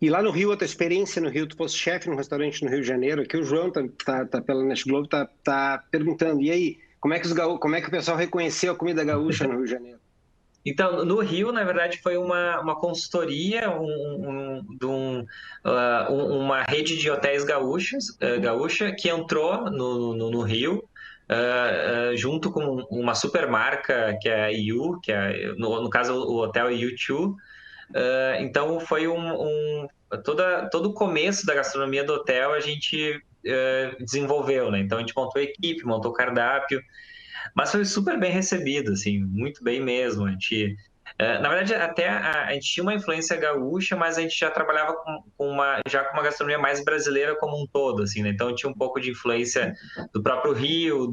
E lá no Rio, a tua experiência no Rio, tu fosse chefe num restaurante no Rio de Janeiro, aqui o João tá pela Net Globo, tá perguntando, e aí, como é que o pessoal reconheceu a comida gaúcha no Rio de Janeiro? Então, no Rio, na verdade, foi uma consultoria uma rede de hotéis gaúcha que entrou no Rio, junto com uma super marca que é a IU, que é, no caso, o hotel IU2. Então, foi todo o começo da gastronomia do hotel a gente desenvolveu, né? Então, a gente montou a equipe, montou o cardápio, mas foi super bem recebido, assim, muito bem mesmo. Na verdade, até a gente tinha uma influência gaúcha, mas a gente já trabalhava com uma gastronomia mais brasileira como um todo, assim, né? Então tinha um pouco de influência do próprio Rio,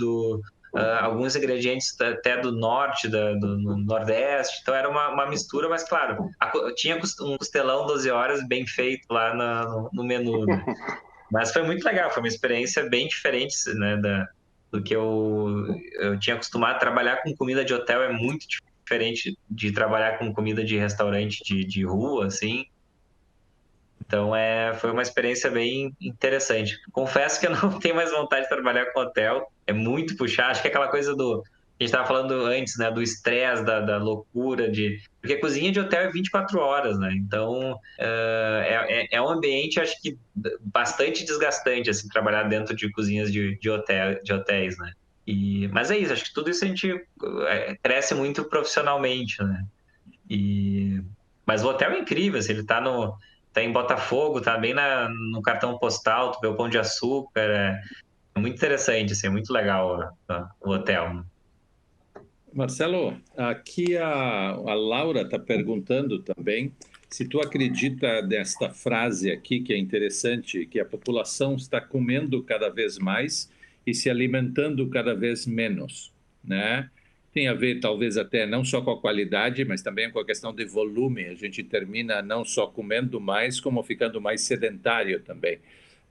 alguns ingredientes até do norte, do nordeste. Então era uma mistura, mas claro, tinha um costelão 12 horas bem feito lá no menu, né? Mas foi muito legal, foi uma experiência bem diferente, né, do que eu tinha acostumado a trabalhar com comida de hotel, é muito diferente de trabalhar com comida de restaurante de rua, assim. Então, foi uma experiência bem interessante. Confesso que eu não tenho mais vontade de trabalhar com hotel, é muito puxar, acho que é aquela coisa a gente estava falando antes, né, do estresse, da loucura, porque cozinha de hotel é 24 horas, né? Então, é um ambiente, acho que, bastante desgastante, assim, trabalhar dentro de cozinhas de hotéis, né? Mas é isso, acho que tudo isso a gente cresce muito profissionalmente, né? Mas o hotel é incrível, assim, ele tá em Botafogo, tá bem no cartão postal, tu vê o Pão de Açúcar, é muito interessante, assim, é muito legal o hotel. Marcelo, aqui a Laura está perguntando também se tu acredita nesta frase aqui, que é interessante, que a população está comendo cada vez mais e se alimentando cada vez menos, né? Tem a ver, talvez, até não só com a qualidade, mas também com a questão de volume. A gente termina não só comendo mais, como ficando mais sedentário também,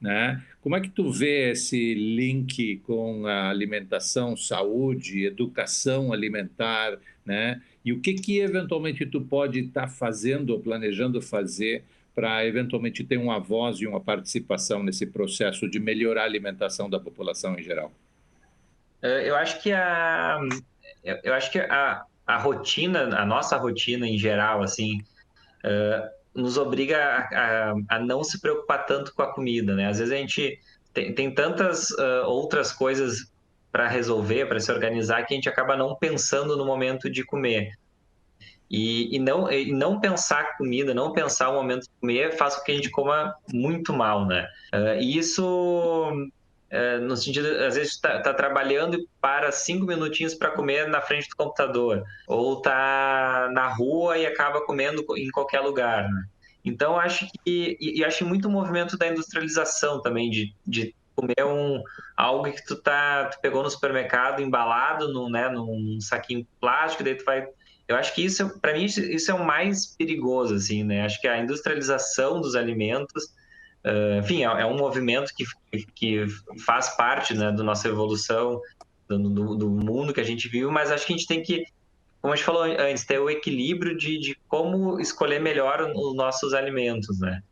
né? Como é que tu vê esse link com a alimentação, saúde, educação alimentar, né? E o que eventualmente tu pode estar fazendo ou planejando fazer para eventualmente ter uma voz e uma participação nesse processo de melhorar a alimentação da população em geral? Eu acho que a rotina, a nossa rotina em geral, assim, nos obriga a não se preocupar tanto com a comida, né? Às vezes a gente tem tantas outras coisas para resolver, para se organizar, que a gente acaba não pensando no momento de comer. E não pensar a comida, não pensar o momento de comer, faz com que a gente coma muito mal, né? E isso, no sentido, às vezes tá trabalhando e para 5 minutinhos para comer na frente do computador, ou tá na rua e acaba comendo em qualquer lugar, né? Então, acho que acho muito o movimento da industrialização também, de comer algo que tu pegou no supermercado embalado num saquinho plástico, daí tu vai. Eu acho que isso, para mim, isso é o mais perigoso, assim, né? Acho que a industrialização dos alimentos, enfim, é um movimento que faz parte, né, da nossa evolução, do mundo que a gente vive, mas acho que a gente tem que, como a gente falou antes, ter o equilíbrio de como escolher melhor os nossos alimentos, né?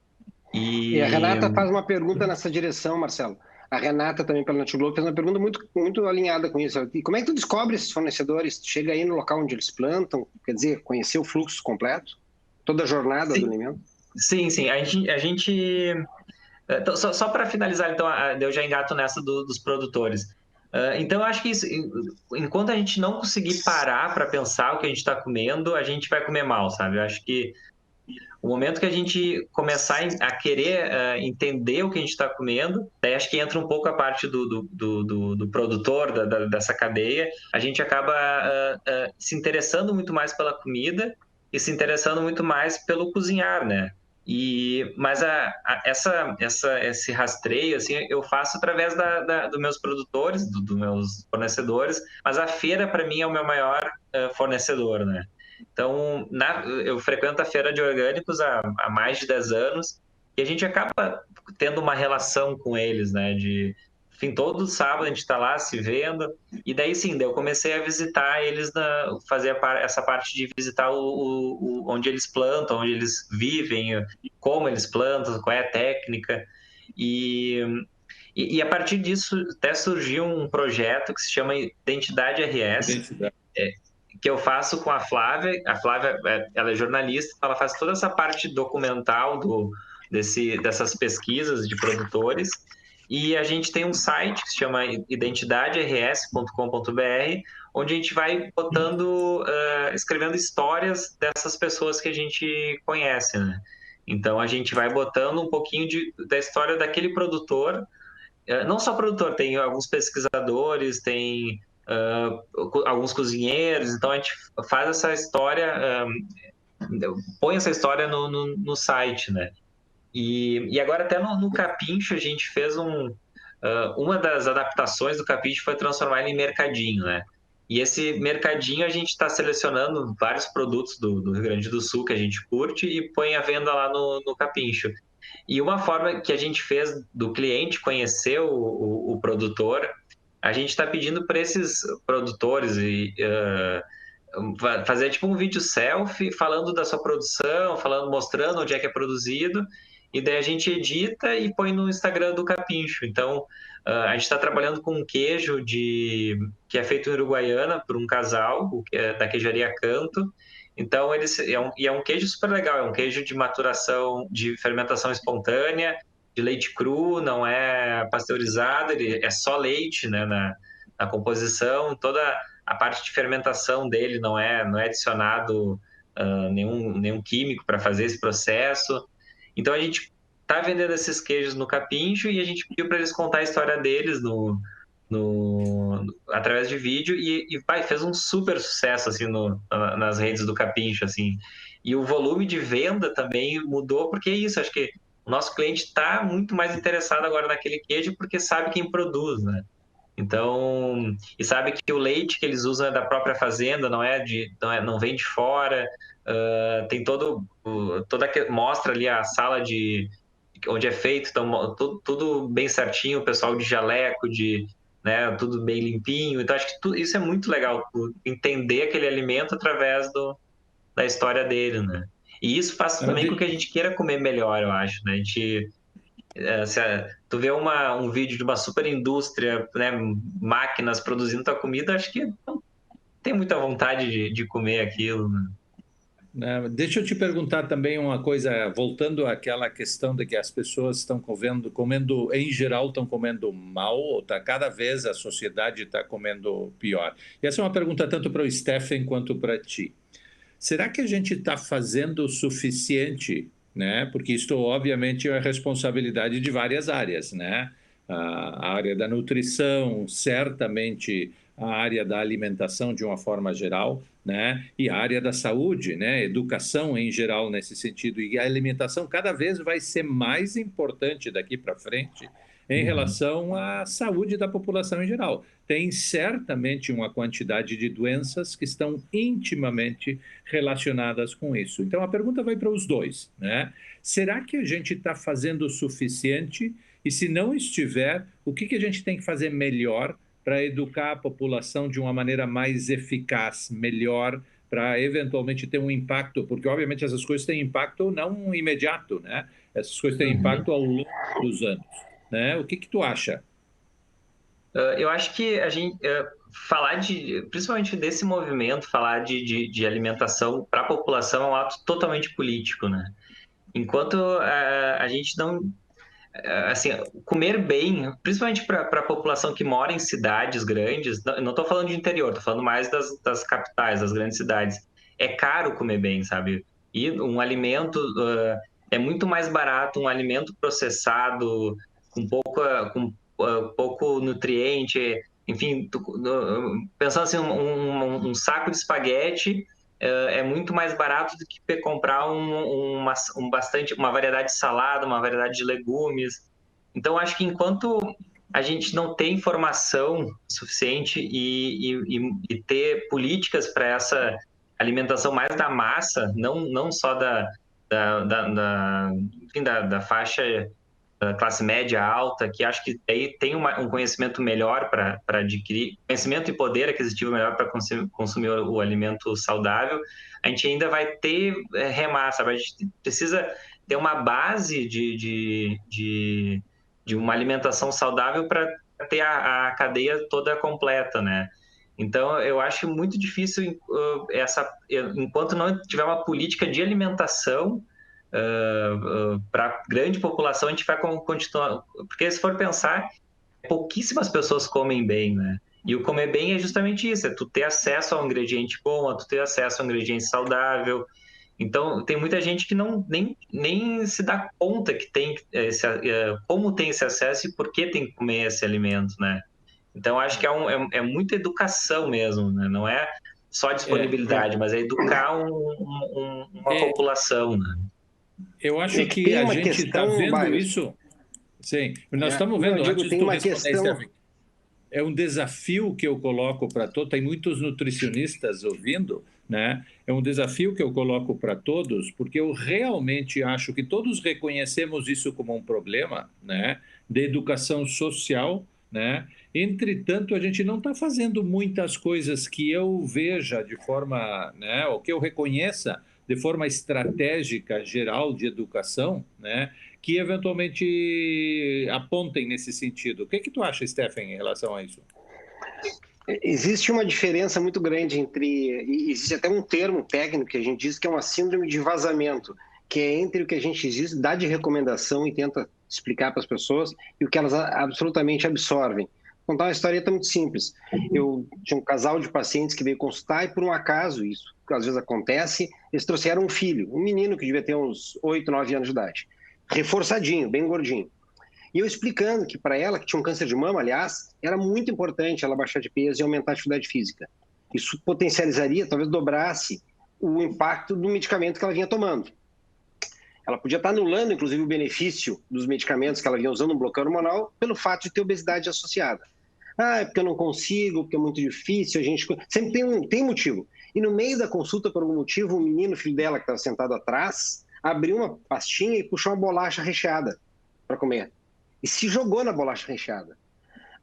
E a Renata faz uma pergunta nessa direção, Marcelo. A Renata, também pela Net Globo, fez uma pergunta muito, muito alinhada com isso. E como é que tu descobre esses fornecedores? Tu chega aí no local onde eles plantam, quer dizer, conhecer o fluxo completo? Toda a jornada do alimento? Sim. A gente então, só para finalizar, então, eu já engato nessa dos produtores. Então, eu acho que enquanto a gente não conseguir parar para pensar o que a gente está comendo, a gente vai comer mal, sabe? Eu acho que o momento que a gente começar a querer entender o que a gente está comendo, daí acho que entra um pouco a parte do produtor, dessa cadeia, a gente acaba se interessando muito mais pela comida e se interessando muito mais pelo cozinhar, né? Mas esse rastreio, assim, eu faço através dos meus produtores, dos meus fornecedores, mas a feira, para mim, é o meu maior fornecedor, né? Então, eu frequento a feira de orgânicos há mais de 10 anos e a gente acaba tendo uma relação com eles, né? Enfim, todo sábado a gente está lá se vendo. E daí, sim, daí eu comecei a visitar eles, fazer essa parte de visitar onde eles plantam, onde eles vivem, como eles plantam, qual é a técnica. E a partir disso até surgiu um projeto que se chama Identidade RS, Identidade. que eu faço com a Flávia. A Flávia, ela é jornalista, ela faz toda essa parte documental dessas pesquisas de produtores. E a gente tem um site que se chama identidaders.com.br, onde a gente vai botando, escrevendo histórias dessas pessoas que a gente conhece, né? Então a gente vai botando um pouquinho da história daquele produtor, não só produtor, tem alguns pesquisadores, tem alguns cozinheiros, então a gente faz essa história, põe essa história no site, né? E agora até no Capincho a gente fez uma das adaptações do Capincho foi transformar ele em mercadinho, né? E esse mercadinho a gente está selecionando vários produtos do Rio Grande do Sul que a gente curte e põe à venda lá no Capincho. E uma forma que a gente fez do cliente conhecer o produtor, a gente está pedindo para esses produtores fazer tipo um vídeo selfie falando da sua produção, mostrando onde é que é produzido, e daí a gente edita e põe no Instagram do Capincho. Então, a gente está trabalhando com um queijo que é feito em Uruguaiana por um casal, da queijaria Canto. Então, é um queijo super legal, é um queijo de maturação, de fermentação espontânea, de leite cru, não é pasteurizado, ele é só leite, né, na composição. Toda a parte de fermentação dele não é adicionado nenhum químico para fazer esse processo. Então a gente está vendendo esses queijos no Capincho e a gente pediu para eles contar a história deles através de vídeo e fez um super sucesso assim nas redes do Capincho, assim. E o volume de venda também mudou, porque é isso, acho que o nosso cliente está muito mais interessado agora naquele queijo porque sabe quem produz, né? Então, e sabe que o leite que eles usam é da própria fazenda, não vem de fora. Tem mostra ali a sala onde é feito, então tudo bem certinho, o pessoal de jaleco, né, tudo bem limpinho. Então acho que isso é muito legal, entender aquele alimento através da história dele, né? E isso faz também com que a gente queira comer melhor, eu acho, né? Tu vê um vídeo de uma super indústria, né, máquinas produzindo tua comida, acho que não tem muita vontade de comer aquilo, né? Deixa eu te perguntar também uma coisa, voltando àquela questão de que as pessoas estão comendo em geral, estão comendo mal, ou cada vez a sociedade está comendo pior. E essa é uma pergunta tanto para o Stephen quanto para ti. Será que a gente está fazendo o suficiente, né? Porque isto, obviamente, é responsabilidade de várias áreas, né? A área da nutrição, certamente a área da alimentação de uma forma geral, né? E a área da saúde, né? Educação em geral nesse sentido. E a alimentação cada vez vai ser mais importante daqui para frente em relação à saúde da população em geral. Tem certamente uma quantidade de doenças que estão intimamente relacionadas com isso. Então, a pergunta vai para os dois, né? Será que a gente está fazendo o suficiente? E se não estiver, o que a gente tem que fazer melhor para educar a população de uma maneira mais eficaz, melhor, para eventualmente ter um impacto? Porque, obviamente, essas coisas têm impacto não imediato, né? Essas coisas têm impacto ao longo dos anos, né? O que tu acha? Eu acho que a gente falar principalmente desse movimento, falar de alimentação para a população é um ato totalmente político, né? Enquanto a gente não, assim, comer bem, principalmente para a população que mora em cidades grandes, não estou falando de interior, estou falando mais das capitais, das grandes cidades. É caro comer bem, sabe? E um alimento é muito mais barato, um alimento processado com pouco nutriente, enfim, pensando assim, um saco de espaguete é muito mais barato do que comprar uma variedade de salada, uma variedade de legumes. Então, acho que enquanto a gente não tem informação suficiente e ter políticas para alimentação mais da massa, não só enfim, da faixa da classe média alta, que acho que aí tem um conhecimento melhor para adquirir, conhecimento e poder aquisitivo melhor para consumir o alimento saudável, a gente ainda vai ter remar, sabe? A gente precisa ter uma base de uma alimentação saudável para ter a cadeia toda completa, né? Então, eu acho muito difícil enquanto não tiver uma política de alimentação para a grande população, a gente vai continuar. Porque se for pensar, pouquíssimas pessoas comem bem, né? E o comer bem é justamente isso, é tu ter acesso a um ingrediente bom, é tu ter acesso a um ingrediente saudável. Então, tem muita gente que nem se dá conta que tem como tem esse acesso e por que tem que comer esse alimento, né? Então, acho que é muita educação mesmo, né? Não é só disponibilidade, mas é educar uma população, né? Eu acho que a gente está vendo isso. Sim, nós estamos vendo, antes de tu responder, é um desafio que eu coloco para todos, tem muitos nutricionistas ouvindo, né? É um desafio que eu coloco para todos, porque eu realmente acho que todos reconhecemos isso como um problema, né? De educação social, né? Entretanto, a gente não está fazendo muitas coisas que eu veja de forma, né? Ou que eu reconheça de forma estratégica geral de educação, né? Que eventualmente apontem nesse sentido. O que tu acha, Stephen, em relação a isso? Existe uma diferença muito grande existe até um termo técnico que a gente diz que é uma síndrome de vazamento, que é entre o que a gente dá de recomendação e tenta explicar para as pessoas e o que elas absolutamente absorvem. Vou contar uma historieta muito simples. Eu tinha um casal de pacientes que veio consultar e, por um acaso, isso às vezes acontece, eles trouxeram um filho, um menino que devia ter uns 8, 9 anos de idade, reforçadinho, bem gordinho. E eu explicando que para ela, que tinha um câncer de mama, aliás, era muito importante ela baixar de peso e aumentar a atividade física. Isso potencializaria, talvez dobrasse o impacto do medicamento que ela vinha tomando. Ela podia estar anulando, inclusive, o benefício dos medicamentos que ela vinha usando no bloqueio hormonal pelo fato de ter obesidade associada. Ah, é porque eu não consigo, porque é muito difícil, a gente... Sempre tem motivo. E no meio da consulta, por algum motivo, o menino, filho dela, que estava sentado atrás, abriu uma pastinha e puxou uma bolacha recheada para comer. E se jogou na bolacha recheada.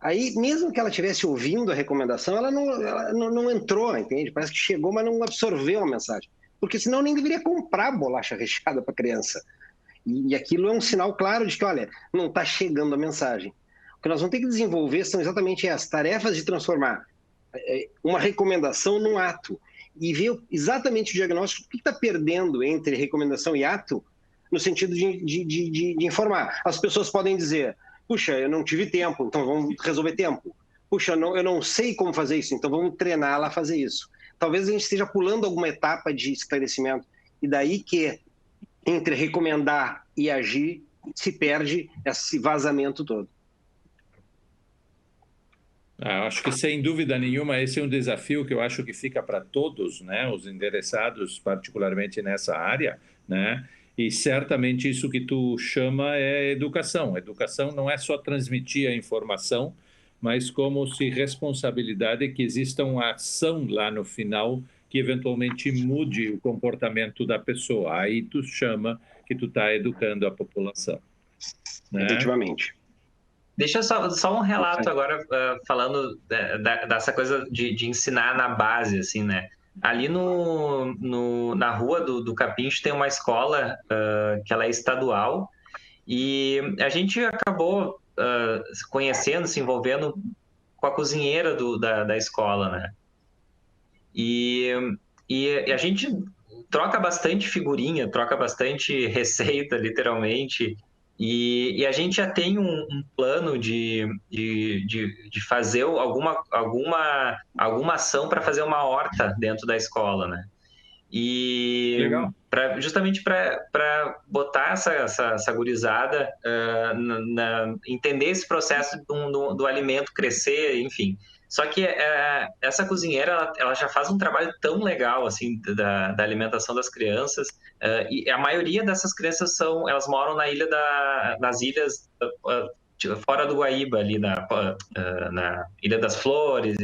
Aí, mesmo que ela estivesse ouvindo a recomendação, ela não entrou, entende? Parece que chegou, mas não absorveu a mensagem. Porque senão nem deveria comprar bolacha recheada para a criança. E aquilo é um sinal claro de que, olha, não está chegando a mensagem. O que nós vamos ter que desenvolver são exatamente as tarefas de transformar uma recomendação num ato. E ver exatamente o diagnóstico, o que está perdendo entre recomendação e ato, no sentido de informar. As pessoas podem dizer, puxa, eu não tive tempo, então vamos resolver tempo. Puxa, eu não sei como fazer isso, então vamos treinar lá a fazer isso. Talvez a gente esteja pulando alguma etapa de esclarecimento. E daí que, entre recomendar e agir, se perde esse vazamento todo. Acho que, sem dúvida nenhuma, esse é um desafio que eu acho que fica para todos, né? Os interessados, particularmente nessa área, né? E certamente isso que tu chama é educação. Educação não é só transmitir a informação, mas como se responsabilidade que exista uma ação lá no final que eventualmente mude o comportamento da pessoa. Aí tu chama que tu está educando a população. Né? Efetivamente. Deixa só um relato agora, falando dessa coisa de ensinar na base, assim, né? Ali na rua do Capincho tem uma escola que ela é estadual e a gente acabou se conhecendo, se envolvendo com a cozinheira da escola, né? E a gente troca bastante figurinha, troca bastante receita, literalmente, e a gente já tem um plano de fazer alguma ação para fazer uma horta dentro da escola, né? E justamente para botar essa gurizada, entender esse processo do alimento crescer, enfim. Só que essa cozinheira, ela já faz um trabalho tão legal assim da alimentação das crianças, e a maioria dessas crianças elas moram nas ilhas fora do Guaíba, ali na Ilha das Flores,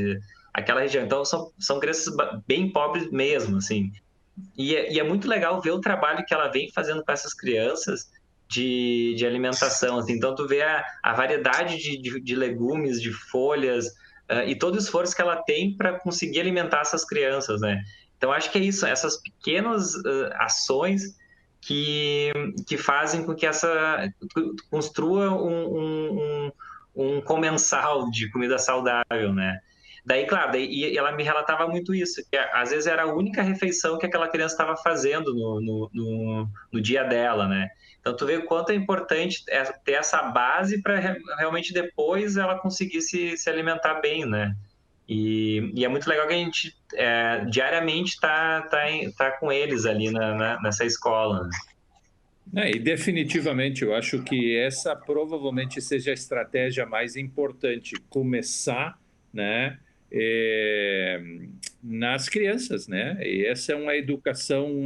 aquela região. Então, são crianças bem pobres mesmo, assim. E é muito legal ver o trabalho que ela vem fazendo com essas crianças de alimentação, assim. Então, tu vê a variedade de legumes, de folhas, e todo o esforço que ela tem para conseguir alimentar essas crianças, né? Então, acho que é isso, essas pequenas ações que fazem com que construa um comensal de comida saudável, né? Daí, claro, e ela me relatava muito isso, que às vezes era a única refeição que aquela criança estava fazendo no dia dela, né? Então, tu vê o quanto é importante ter essa base para realmente depois ela conseguir se alimentar bem, né? E é muito legal que a gente diariamente tá com eles ali nessa escola, né? E definitivamente eu acho que essa provavelmente seja a estratégia mais importante, começar, né, nas crianças, né? E essa é uma educação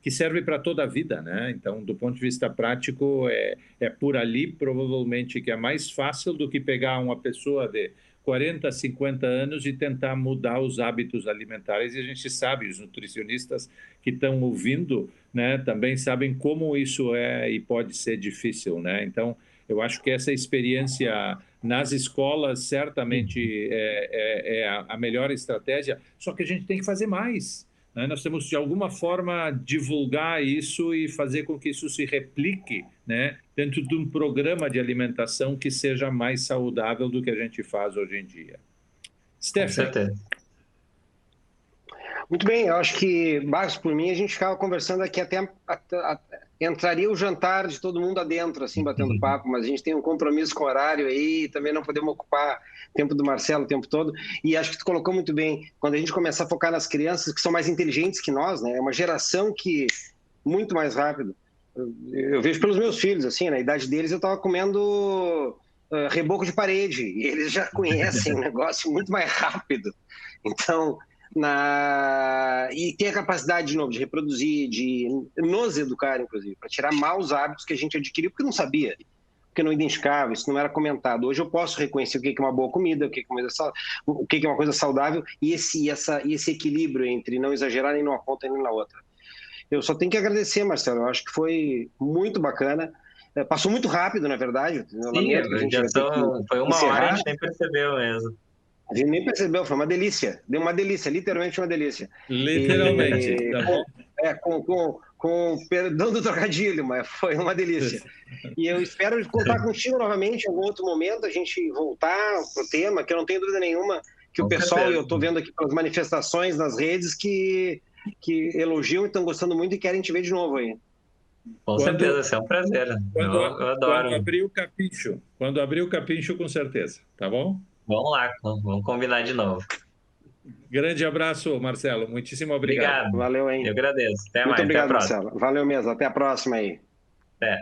que serve para toda a vida, né? Então, do ponto de vista prático, é por ali provavelmente que é mais fácil do que pegar uma pessoa de 40, 50 anos e tentar mudar os hábitos alimentares. E a gente sabe, os nutricionistas que estão ouvindo, né, também sabem como isso é e pode ser difícil, né? Então, eu acho que essa experiência nas escolas certamente é a melhor estratégia, só que a gente tem que fazer mais, né? Nós temos, de alguma forma, divulgar isso e fazer com que isso se replique, né, dentro de um programa de alimentação que seja mais saudável do que a gente faz hoje em dia. Com certeza. Muito bem, eu acho que, Marcos, por mim, a gente ficava conversando aqui até entraria o jantar de todo mundo adentro, assim, batendo papo, mas a gente tem um compromisso com o horário aí, também não podemos ocupar o tempo do Marcelo o tempo todo, e acho que tu colocou muito bem, quando a gente começar a focar nas crianças que são mais inteligentes que nós, né, é uma geração que, muito mais rápido, eu vejo pelos meus filhos, assim, na idade deles eu estava comendo reboco de parede, e eles já conhecem o negócio muito mais rápido, então... E ter a capacidade, de novo, de reproduzir, de nos educar, inclusive, para tirar maus hábitos que a gente adquiriu porque não sabia, porque não identificava, isso não era comentado. Hoje eu posso reconhecer o que é uma boa comida, o que é uma coisa saudável e esse equilíbrio entre não exagerar nem numa ponta nem na outra. Eu só tenho que agradecer, Marcelo, eu acho que foi muito bacana. Passou muito rápido, na verdade. Sim, foi uma hora, a gente nem percebeu mesmo. A gente nem percebeu, foi uma delícia. Deu uma delícia, literalmente uma delícia. Literalmente. Com perdão do trocadilho, mas foi uma delícia. E eu espero contar contigo novamente em algum outro momento, a gente voltar para o tema, que eu não tenho dúvida nenhuma que o pessoal, eu estou vendo aqui pelas manifestações nas redes, que elogiam e estão gostando muito e querem te ver de novo aí. Com certeza, isso é um prazer. Eu adoro. Quando abrir o capincho, com certeza, tá bom? Vamos lá, vamos combinar de novo. Grande abraço, Marcelo. Muitíssimo obrigado. Valeu, hein? Eu agradeço. Até mais. Muito obrigado, até a próxima. Marcelo. Valeu mesmo. Até a próxima aí. Até.